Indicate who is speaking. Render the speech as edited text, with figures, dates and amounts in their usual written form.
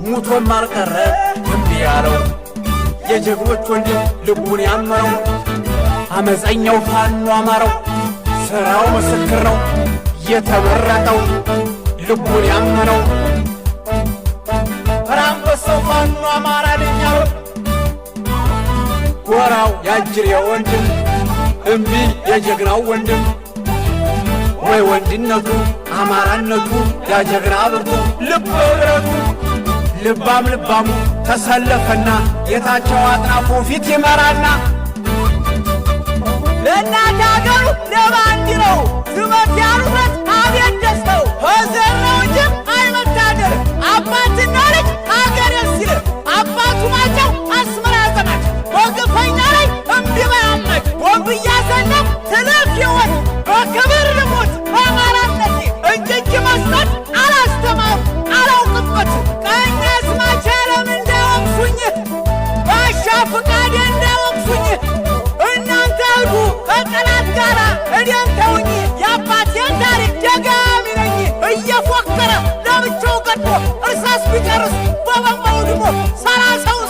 Speaker 1: ሙቶም አልቀረ እምቢ ያለው የጀግኖች ወንድም ልቡን ያመረው አመፀኛው ፋኖ አማራው ሥራው ምስክር ነው የተመረጠው ልቡን ያመረው ራምበሰው ፋኖ አማራ ልኛው ወራው ያጅሬ ወንድም እምቢ የጀግናው ወንድም ወይ ወንድነቱ አማራነቱ ያጀግና ብርቱ ልብ ብረቱ ልባም ልባሙ ተሰለፈና የታቸው አጥናፉ ፊት ይመራና
Speaker 2: ለእናት አገሩ ለባንዲራው ዝመት ያሉበት አቤት ደስታው ሆዘር ነው እንጂ አይመታደር አባትና ልጅ አገር ሲል አባቱ ናቸው አስመራ ዘማች በግፈኛ ላይ እምቢ ባያመች ወንብ እያሰነፍ ትልፍ ሕይወት በክብር ልሞት በአማራነት እጅ መስጠት አላስተማሩ አላውቅበት ቀኝ አዝማች ዓለም እንዳወቅሱኝ ባሻ ፍቃድ እንዳወቅሱኝ እናንተ ሂዱ ከጠላት ጋር እኔን ተውኝ የአባቴን ታሪክ ደጋሚ ነኝ እየፎከረ ለብቻው ገድሞ እርሳስ ቢጨርስ በበንባው ድሞ ሰላሳው